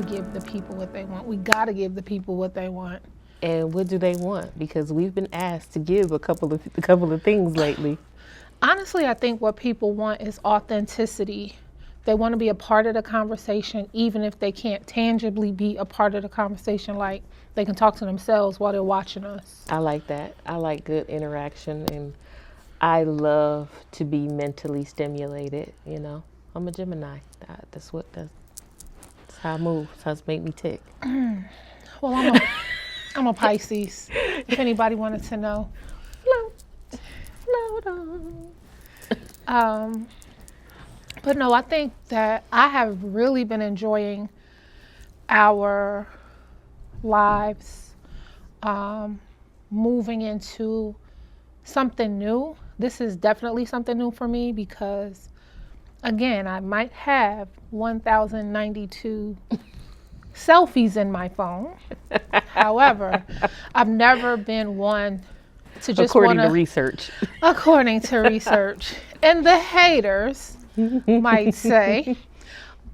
to give the people what they want. We got to give the people what they want. And what do they want? Because we've been asked to give a couple of things lately. Honestly, I think what people want is authenticity. They want to be a part of the conversation, even if they can't tangibly be a part of the conversation. Like they can talk to themselves while they're watching us. I like that. I like good interaction, and I love to be mentally stimulated. You know, I'm a Gemini. That's how I move. That's how it's make me tick. Well, I'm a Pisces. If anybody wanted to know. Float on. But no, I think that I have really been enjoying our lives, moving into something new. This is definitely something new for me because, again, I might have 1,092 selfies in my phone. However, I've never been one to just according to research. According to research. And the haters might say.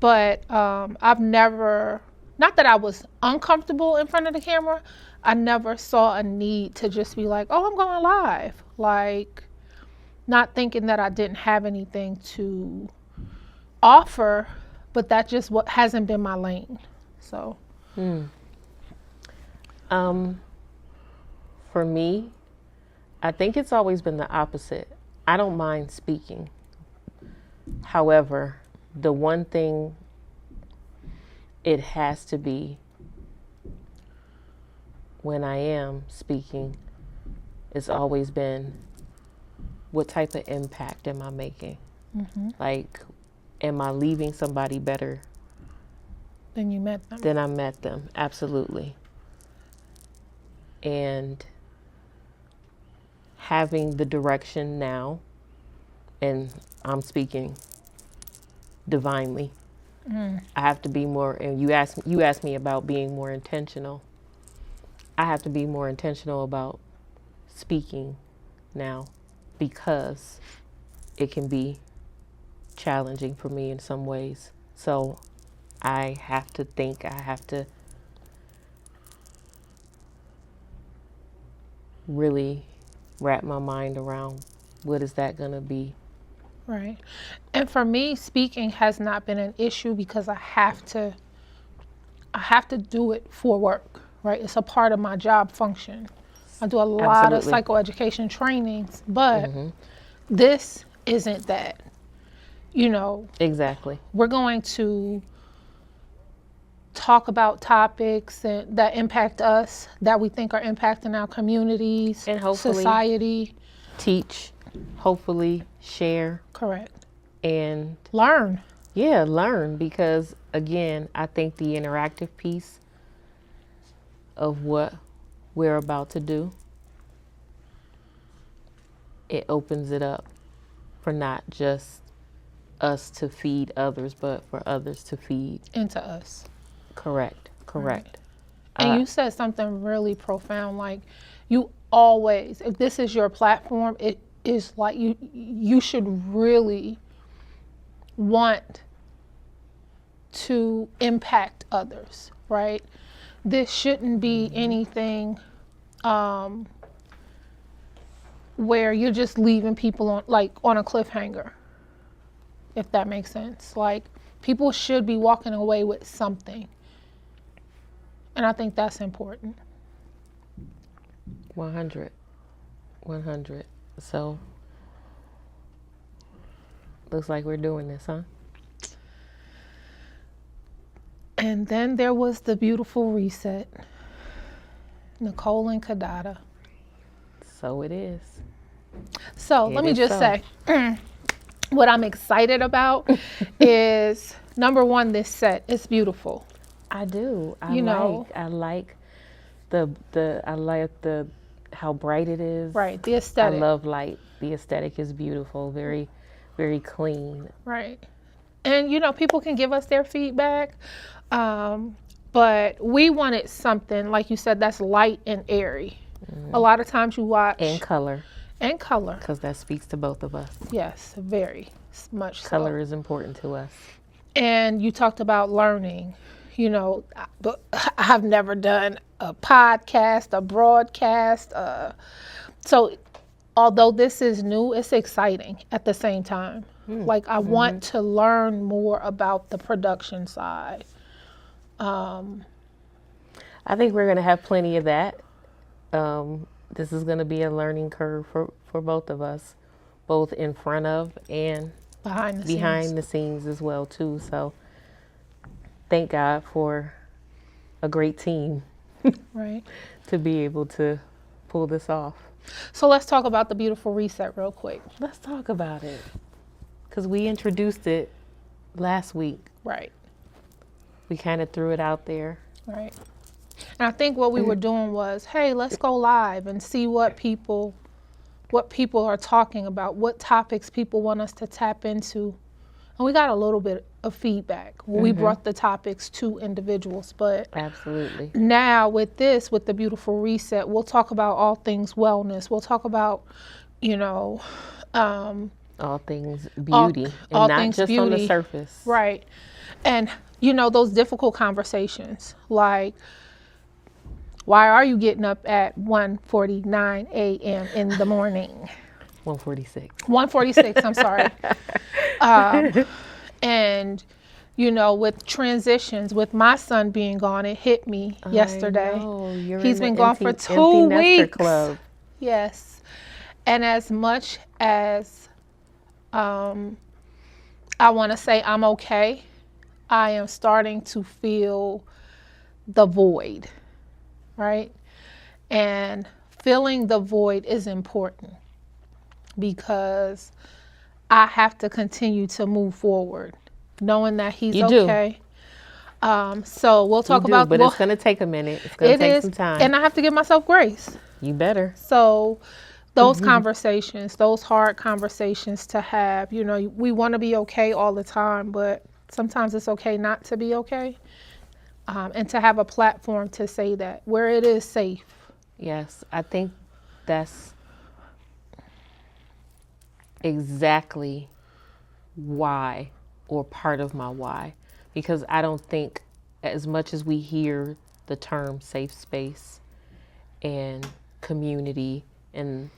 But I've never, not that I was uncomfortable in front of the camera, I never saw a need to just be like, oh, I'm going live. Like, not thinking that I didn't have anything to offer, but that just what hasn't been my lane. So. For me, I think it's always been the opposite. I don't mind speaking. However, the one thing it has to be when I am speaking, it's always been, what type of impact am I making? Mm-hmm. Like, am I leaving somebody better than you met them? Than I met them, absolutely. And having the direction now, and I'm speaking divinely, I have to be more, and you asked me about being more intentional. I have to be more intentional about speaking now because it can be challenging for me in some ways. So I have to think, I have to really wrap my mind around what is that going to be. Right. And for me, speaking has not been an issue because I have to do it for work, right? It's a part of my job function. I do a lot of psychoeducation trainings, but this isn't that. You know, exactly. We're going to talk about topics that impact us, that we think are impacting our communities, and hopefully society. Teach, hopefully share. Correct. And learn. Yeah, learn, because again, I think the interactive piece of what we're about to do, it opens it up for not just us to feed others, but for others to feed into us. Correct. Right. And you said something really profound, like you always, if this is your platform, it is like you should really want to impact others, right? This shouldn't be anything where you're just leaving people on a cliffhanger, if that makes sense. Like, people should be walking away with something. And I think that's important. 100. So, looks like we're doing this, huh? And then there was the beautiful reset. Nicole and Kadada. So it is. So let me just say, what I'm excited about is, number one, this set. It's beautiful. I do. I like the how bright it is. Right, the aesthetic. I love light. The aesthetic is beautiful. Very, very clean. Right. And people can give us their feedback. But we wanted something, like you said, that's light and airy. A lot of times you watch. And color. Because that speaks to both of us. Yes, very much so. Color is important to us. And you talked about learning. but I've never done a podcast, a broadcast. So although this is new, it's exciting at the same time. Like I want to learn more about the production side. I think we're going to have plenty of that. This is going to be a learning curve for both of us, both in front of and Behind the behind scenes. the scenes as well too. So thank God for a great team Right. to be able to pull this off. So let's talk about the Beautiful Reset real quick. Let's talk about it, because we introduced it last week. Right. We kind of threw it out there. Right. And I think what we were doing was, hey, let's go live and see what people are talking about, what topics people want us to tap into. And we got a little bit of feedback when we brought the topics to individuals. But Absolutely. now with the Beautiful Reset, we'll talk about all things wellness. We'll talk about, All things beauty, all and not things just on the beauty. surface. right. And, those difficult conversations, like, why are you getting up at 1:49 a.m. in the morning? 146. 1:46, I'm sorry. And, with transitions, with my son being gone, it hit me yesterday. He's been gone for 2 weeks. Club. Yes. And as much as I want to say I'm okay, I am starting to feel the void, right? And filling the void is important because I have to continue to move forward, knowing that he's You do. okay. So we'll talk about, but it's going to take a minute. It's going to take some time. and I have to give myself grace. You better. So those conversations, those hard conversations to have, we want to be okay all the time, but sometimes it's okay not to be okay. And to have a platform to say that where it is safe. Yes, I think that's exactly why, or part of my why, because I don't think, as much as we hear the term safe space and community and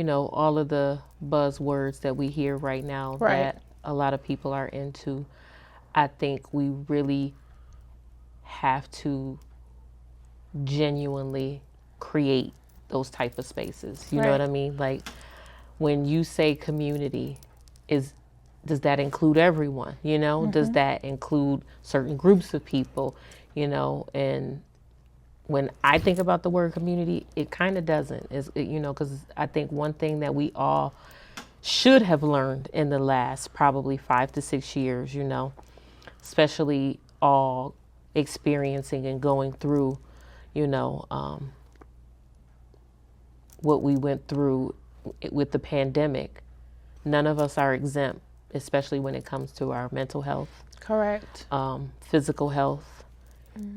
all of the buzzwords that we hear right now that a lot of people are into, I think we really have to genuinely create those type of spaces. You know what I mean? Like, when you say community, does that include everyone? Does that include certain groups of people? And when I think about the word community, it kind of doesn't. Because I think one thing that we all should have learned in the last probably 5 to 6 years, especially all experiencing and going through, what we went through with the pandemic. None of us are exempt, especially when it comes to our mental health, Correct. physical health.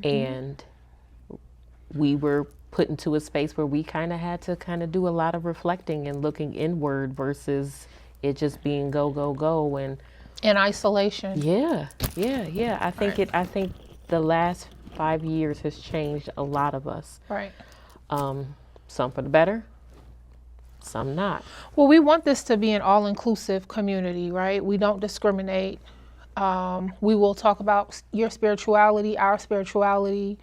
And we were put into a space where we kind of had to do a lot of reflecting and looking inward versus it just being go, go, go. And In isolation. yeah. I think the last 5 years has changed a lot of us. Right. Some for the better, some not. Well, we want this to be an all-inclusive community, right? We don't discriminate. We will talk about your spirituality, our spirituality,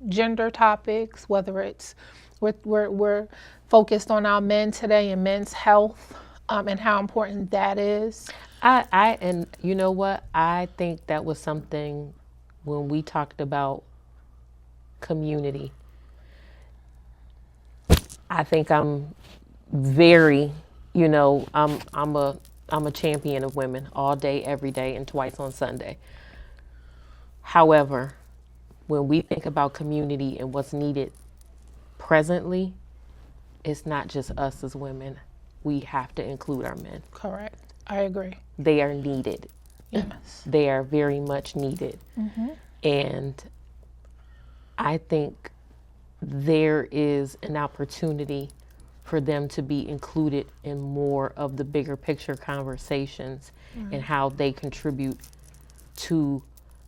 gender topics, whether it's we're focused on our men today and men's health, and how important that is. And you know what? I think that was something when we talked about community. I think I'm very, I'm a champion of women all day, every day, and twice on Sunday. However, when we think about community and what's needed presently, it's not just us as women. We have to include our men. Correct. I agree. They are needed. Yes. They are very much needed. And I think there is an opportunity for them to be included in more of the bigger picture conversations and how they contribute to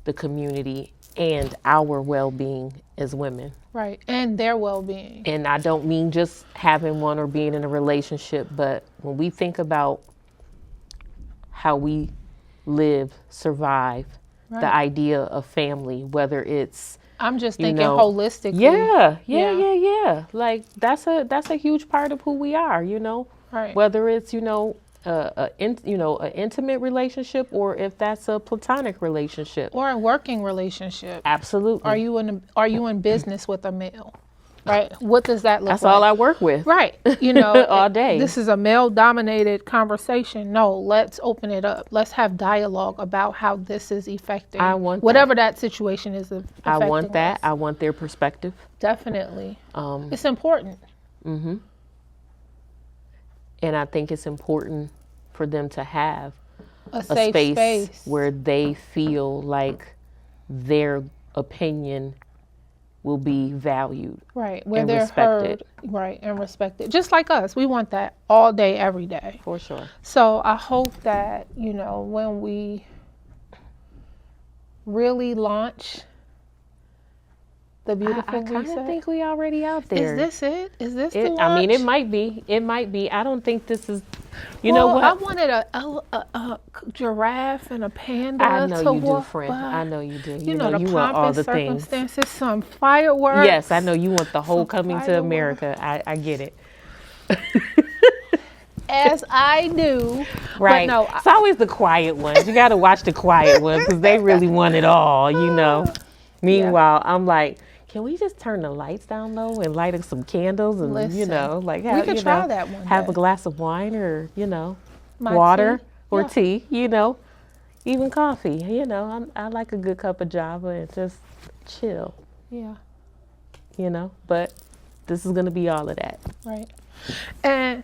the community and our well-being as women. Right. And their well-being. And I don't mean just having one or being in a relationship, but when we think about how we live, survive, Right. the idea of family, whether it's I'm just you thinking know, holistically. yeah. Like that's a huge part of who we are, you know. Right. Whether it's an intimate relationship or if that's a platonic relationship. Or a working relationship. Absolutely. Are you in business with a male? Right. What does that look That's like? all I work with. Right. You know, all day. This is a male dominated conversation. No, let's open it up. Let's have dialogue about how this is affecting I want whatever that situation is affecting I want that. us. I want their perspective. Definitely. Um, It's important. and I think it's important for them to have A a safe space. where they feel like their opinion will be valued. Right. Where and they're respected. heard. Right. And respected. Just like us. We want that all day, every day. For sure. So I hope that, when we really launch the beautiful I kind of reset. think we already out there. Is this it? Is this the launch? I mean, it might be. It might be. I don't think this is. You know what? I wanted a giraffe and a panda I know to you do, walk friend. by. I know you do. You know, the you pomp want all and the things. circumstances, some fireworks. Yes, I know you want the whole Some coming to fireworks. America. I get it. As I do. Right. But no, it's always the quiet ones. You got to watch the quiet ones because they really want it all, you know. Meanwhile, I'm like, can we just turn the lights down low and light up some candles and, Listen, like we have, could try that one have day. a glass of wine or, My water tea. or Yeah. tea, even coffee, I like a good cup of Java and just chill, Yeah. but this is going to be all of that. Right. And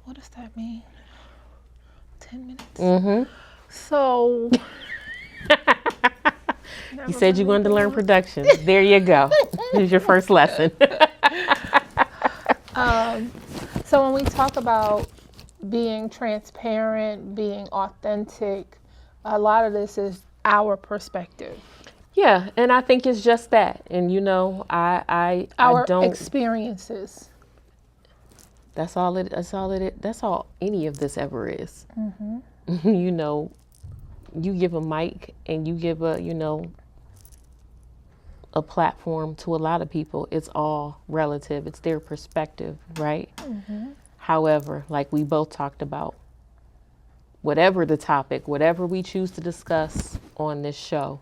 what does that mean? 10 minutes. Mm-hmm. So You said you wanted to learn production. There you go. Here's your first lesson. So when we talk about being transparent, being authentic, a lot of this is our perspective, Yeah, and I think it's just that. And I our don't. experiences. That's all any of this ever is. Mm-hmm. You give a mic and you give a platform to a lot of people. It's all relative. It's their perspective, right? Mm-hmm. However, like we both talked about, whatever the topic, whatever we choose to discuss on this show,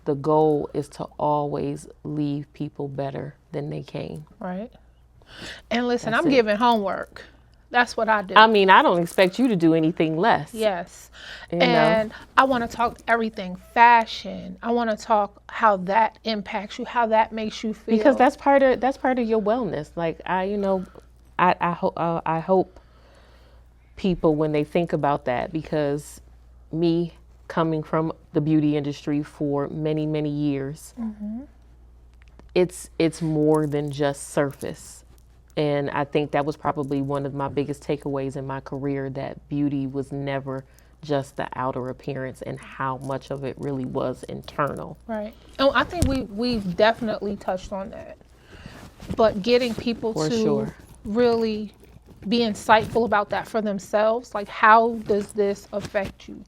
the goal is to always leave people better than they came. Right. And listen, That's I'm it. giving homework. That's what I do. I mean, I don't expect you to do anything less. Yes. You know? And I want to talk everything fashion. I want to talk how that impacts you, how that makes you feel. Because that's part of your wellness. Like I hope people, when they think about that, because me coming from the beauty industry for many, many years, it's more than just surface. And I think that was probably one of my biggest takeaways in my career, that beauty was never just the outer appearance and how much of it really was internal. Right. Oh, I think we've definitely touched on that. But getting people For to sure. really be insightful about that for themselves. Like, how does this affect you?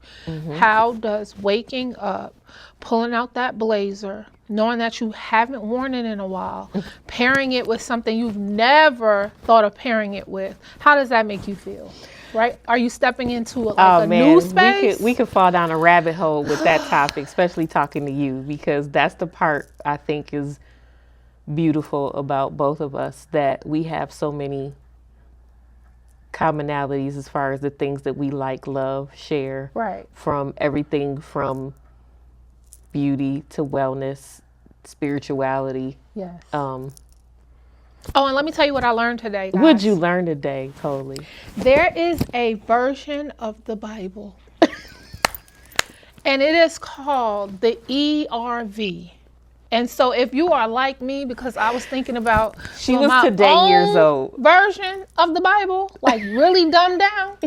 How does waking up, pulling out that blazer, knowing that you haven't worn it in a while, pairing it with something you've never thought of pairing it with, how does that make you feel? Right? Are you stepping into a new space? We could fall down a rabbit hole with that topic, especially talking to you, because that's the part I think is beautiful about both of us, that we have so many commonalities as far as the things that we like, love, share. Right. From everything from beauty to wellness, spirituality. Yes. Um, Oh, and let me tell you what I learned today, guys. what'd you learn today, Coley? There is a version of the Bible, and it is called the ERV. And so if you are like me, because I was thinking about She was my today own years old. version of the Bible, like really dumbed down.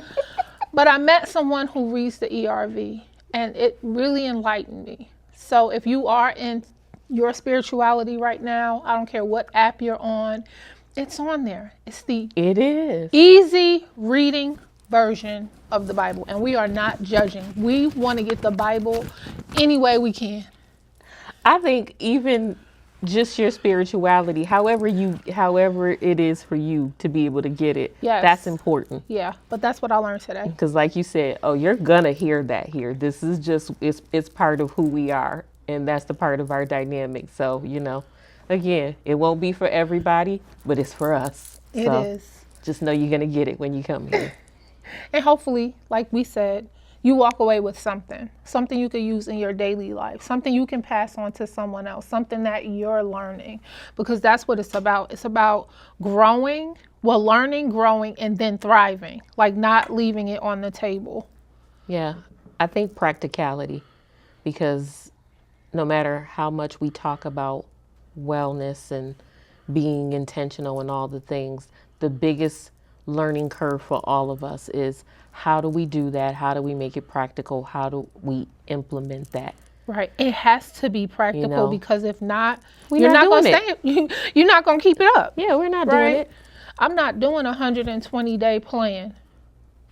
But I met someone who reads the ERV, and it really enlightened me. So if you are in your spirituality right now, I don't care what app you're on, it's on there. It's the It is. easy reading version of the Bible, and we are not judging. We want to get the Bible any way we can. I think even just your spirituality, however it is for you to be able to get it, Yes. that's important. Yeah, but that's what I learned today. Because like you said, oh, you're gonna hear that here. This is just it's part of who we are, and that's the part of our dynamic. So, again, it won't be for everybody, but it's for us. It So is. just know you're gonna get it when you come here. And hopefully, like we said, you walk away with something you can use in your daily life, something you can pass on to someone else, something that you're learning, because that's what it's about. It's about learning, growing, and then thriving, like not leaving it on the table. Yeah, I think practicality, because no matter how much we talk about wellness and being intentional and all the things, the biggest learning curve for all of us is how do we do that? How do we make it practical? How do we implement that? Right. It has to be practical because if not, You're not going to doing stay. You're not going to keep it up. Yeah, we're not doing Right? it. I'm not doing a 120-day plan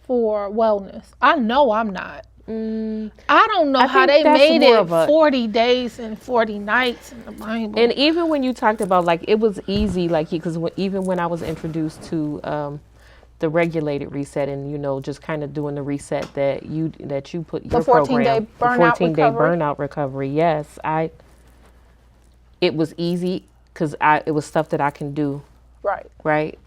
for wellness. I know I'm not. I don't know how they think that's made more it of a- 40 days and 40 nights in the Bible. And even when you talked about like it was easy, like because even when I was introduced to the regulated reset and just kind of doing the reset that you put your 14-day program, burnout 14-day recovery. burnout recovery. Yes, it was easy because it was stuff that I can do, right. right?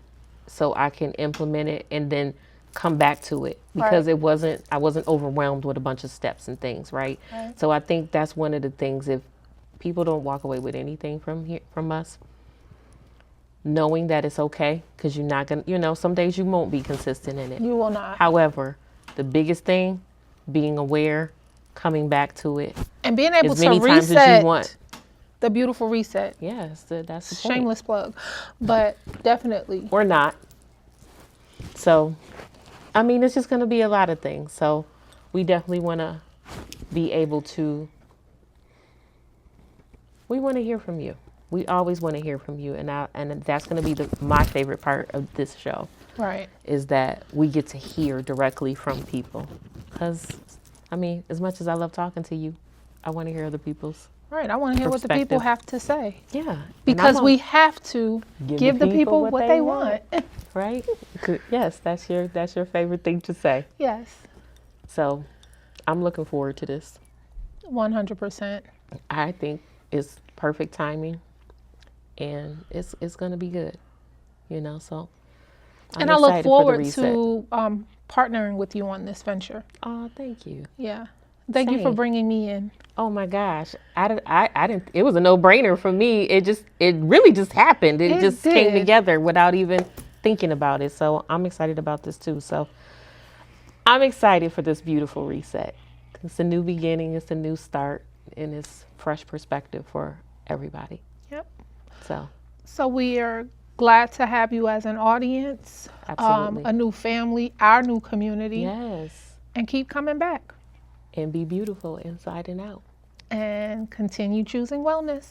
So I can implement it and then come back to it because Right. I wasn't overwhelmed with a bunch of steps and things, right? So I think that's one of the things. If people don't walk away with anything from us, knowing that it's okay, because you're not gonna, some days you won't be consistent in it. You will not. However, the biggest thing, being aware, coming back to it And being able as to many times reset as you want. the beautiful reset. Yes, that's the point. Shameless plug. But definitely. Or not. So, I mean, it's just going to be a lot of things. So, we definitely want to be able to. We want to hear from you. We always want to hear from you, and that's going to be my favorite part of this show. Right. Is that we get to hear directly from people. Because, I mean, as much as I love talking to you, I want to hear other people's. Right. I want to hear what the people Perspective. have to say. Yeah. Because we have to give the people what what they they want. Right? Yes, that's your favorite thing to say. Yes. So, I'm looking forward to this. 100%. I think it's perfect timing, and it's going to be good. So. And I look forward to partnering with you on this venture. Oh, thank you. Yeah. Thank you for Same. bringing me in. Oh my gosh, I didn't. It was a no-brainer for me. It really just happened. It just came did. together without even thinking about it. So I'm excited about this too. So I'm excited for this beautiful reset. It's a new beginning. It's a new start, and it's fresh perspective for everybody. Yep. So we are glad to have you as an audience, Absolutely. a new family, our new community, yes, and keep coming back and be beautiful inside and out. and continue choosing wellness.